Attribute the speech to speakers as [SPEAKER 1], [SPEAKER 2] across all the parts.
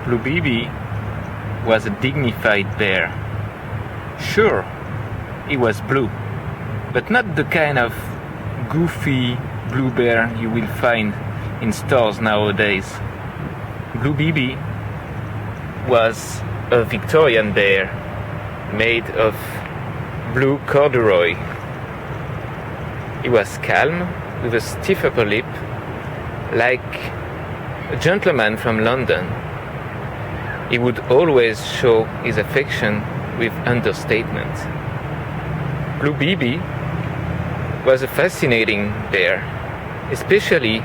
[SPEAKER 1] Blue Bibi was a dignified bear. Sure, he was blue, but not the kind of goofy blue bear you will find in stores nowadays. Blue Bibi was a Victorian bear made of blue corduroy. He was calm, with a stiff upper lip, like a gentleman from London. He would always show his affection with understatement. Blue Bibi was a fascinating bear, especially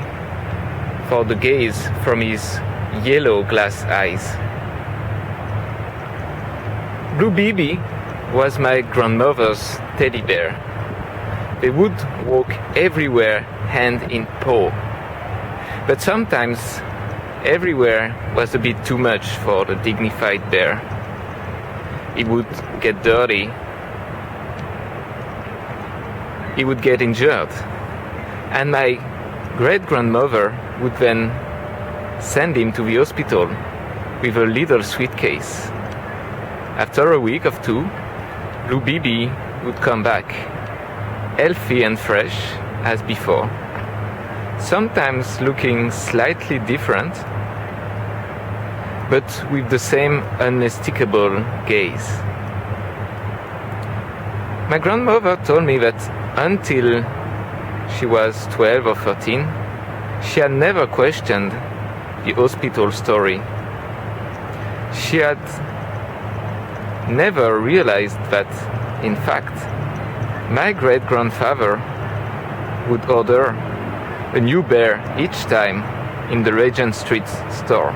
[SPEAKER 1] for the gaze from his yellow glass eyes. Blue Bibi was my grandmother's teddy bear. They would walk everywhere hand in paw, but sometimes everywhere was a bit too much for the dignified bear. He would get dirty, he would get injured, and my great-grandmother would then send him to the hospital with a little suitcase. After a week of two, Blue Bibi would come back, healthy and fresh as before, sometimes looking slightly different, but with the same unmistakable gaze. My grandmother told me that until she was 12 or 13, she had never questioned the hospital story. She had never realized that, in fact, my great-grandfather would order a new bear each time in the Regent Street store.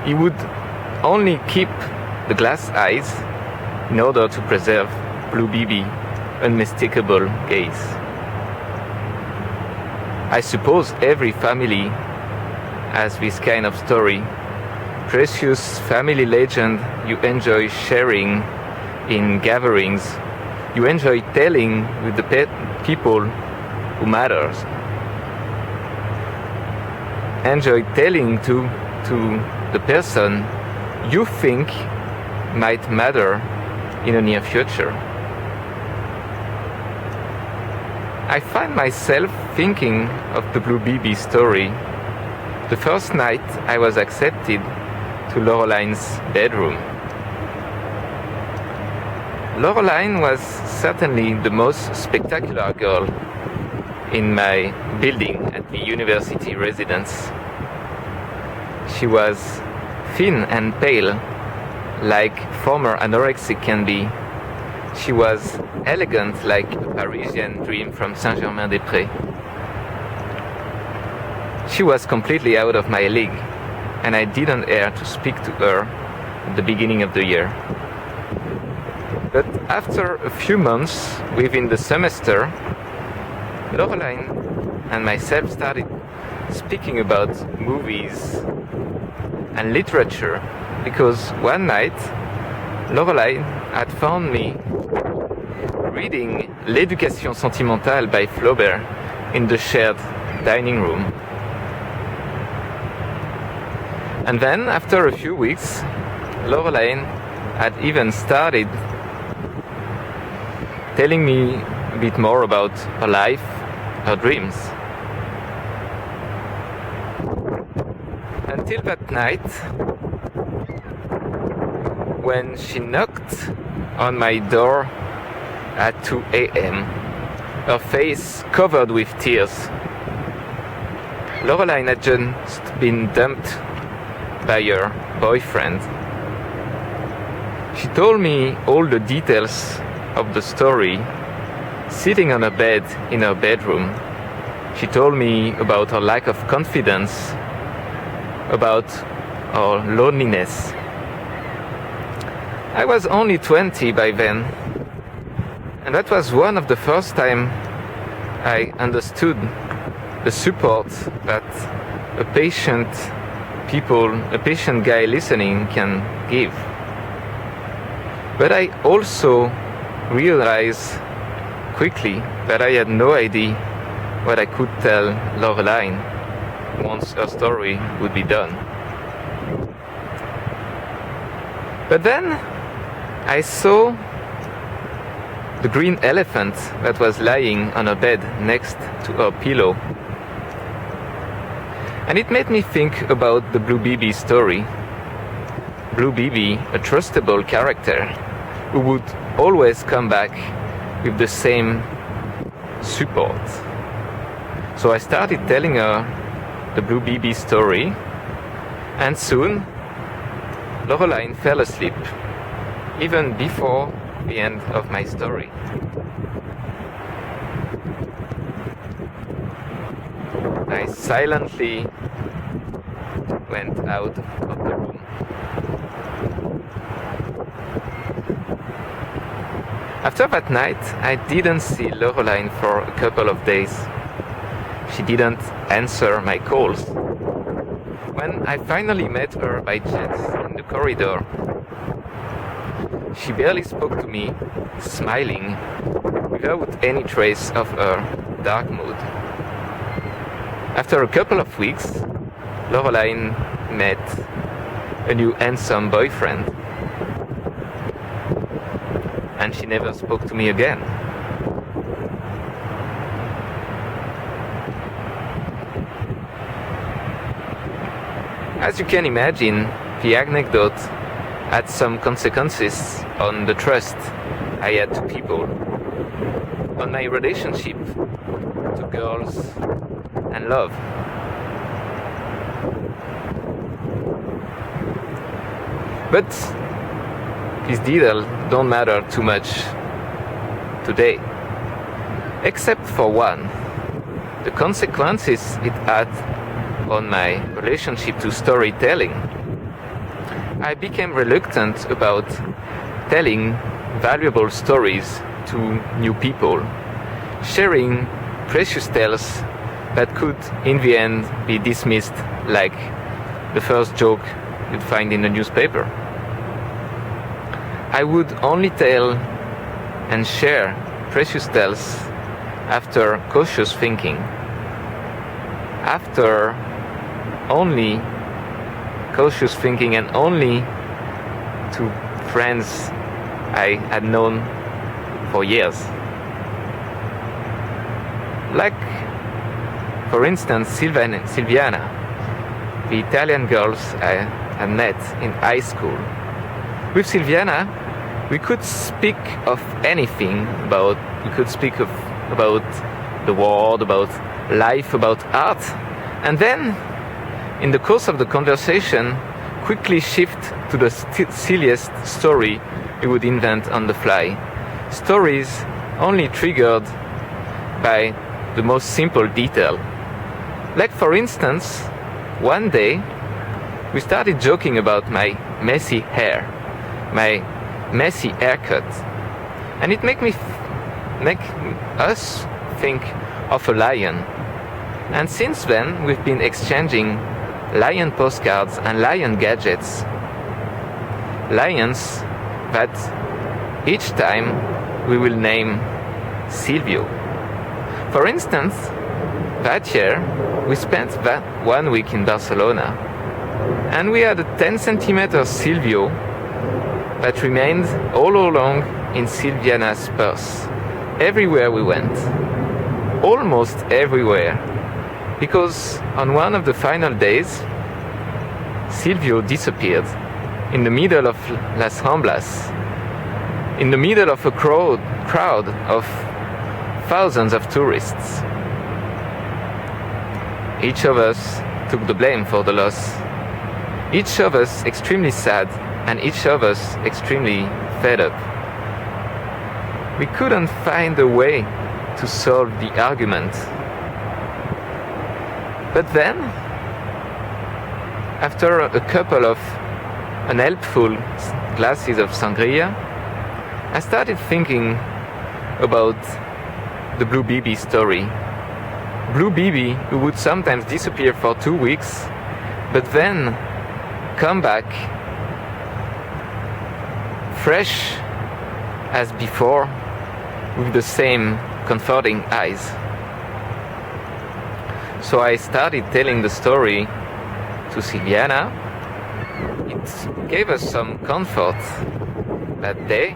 [SPEAKER 1] He would only keep the glass eyes in order to preserve Blue Bibi's unmistakable gaze. I suppose every family has this kind of story, precious family legend you enjoy sharing in gatherings, you enjoy telling with the people who matters, enjoy telling to the person you think might matter in the near future. I find myself thinking of the Blue Bibi story the first night I was accepted to Loreline's bedroom. Loreline was certainly the most spectacular girl in my building at the university residence. She was thin and pale, like former anorexic can be. She was elegant like a Parisian dream from Saint-Germain-des-Prés. She was completely out of my league, and I didn't dare to speak to her at the beginning of the year. But after a few months within the semester, Loreline and myself started speaking about movies and literature, because one night Loreline had found me reading L'Éducation sentimentale by Flaubert in the shared dining room. And then, after a few weeks, Loreline had even started telling me a bit more about her life, her dreams. Until that night, when she knocked on my door at 2 a.m., her face covered with tears. Loreline had just been dumped by her boyfriend. She told me all the details of the story, sitting on a bed in her bedroom. She told me about her lack of confidence, about her loneliness. I was only 20 by then, and that was one of the first time I understood the support that a patient guy listening can give. But I also realized quickly that I had no idea what I could tell Loreline once her story would be done. But then I saw the green elephant that was lying on a bed next to her pillow. And it made me think about the Blue Bibi story. Blue Bibi, a trustable character who would always come back with the same support. So I started telling her the Blue Bibi story, and soon Loreline fell asleep, even before the end of my story. I silently went out of the room. After that night, I didn't see Loreline for a couple of days. She didn't answer my calls. When I finally met her by chance in the corridor, she barely spoke to me, smiling, without any trace of her dark mood. After a couple of weeks, Loreline met a new handsome boyfriend, and she never spoke to me again. As you can imagine, the anecdote had some consequences on the trust I had to people, on my relationship to girls and love. But these details don't matter too much today, except for one: the consequences it had on my relationship to storytelling. I became reluctant about telling valuable stories to new people, sharing precious tales that could in the end be dismissed like the first joke you'd find in a newspaper. I would only tell and share precious tales after cautious thinking, after only cautious thinking, and only to friends I had known for years. Like, for instance, Silviana, the Italian girls I had met in high school. With Silviana, we could speak of anything, about the world, about life, about art, and then in the course of the conversation, quickly shift to the silliest story we would invent on the fly. Stories only triggered by the most simple detail. Like, for instance, one day we started joking about my messy hair, my messy haircut, and it make us think of a lion. And since then, we've been exchanging lion postcards and lion gadgets. Lions that each time we will name Silvio. For instance, that year we spent that 1 week in Barcelona, and we had a 10 centimeter Silvio that remained all along in Silviana's purse, everywhere we went, almost everywhere, because on one of the final days, Silvio disappeared in the middle of Las Ramblas, in the middle of a crowd of thousands of tourists. Each of us took the blame for the loss, each of us extremely sad, and each of us extremely fed up. We couldn't find a way to solve the argument. But then, after a couple of unhelpful glasses of sangria, I started thinking about the Blue Bibi story. Blue Bibi, who would sometimes disappear for 2 weeks, but then come back fresh as before, with the same comforting eyes. So I started telling the story to Silviana in it gave us some comfort that day.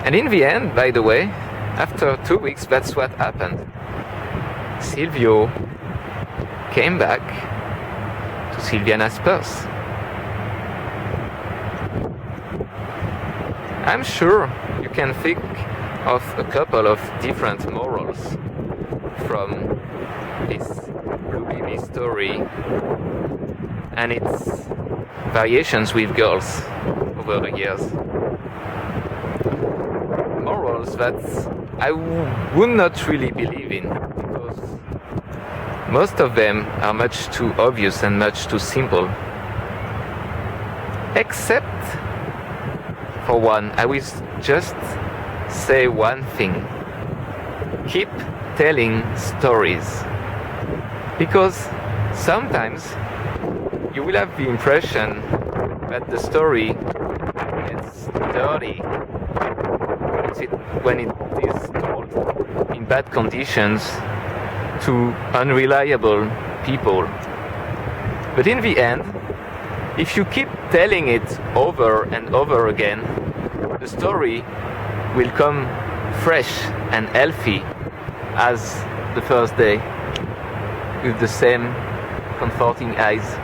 [SPEAKER 1] And in the end, by the way, after 2 weeks, that's what happened. Silvio came back to Silviana's purse. I'm sure you can think of a couple of different morals from this Blue Bibi story and its variations with girls over the years. Morals that I would not really believe in, because most of them are much too obvious and much too simple. Except for one, I will just say one thing. Keep telling stories. Because sometimes you will have the impression that the story gets dirty when it is told in bad conditions to unreliable people. But in the end, if you keep telling it over and over again, the story will come fresh and healthy as the first day, with the same comforting eyes.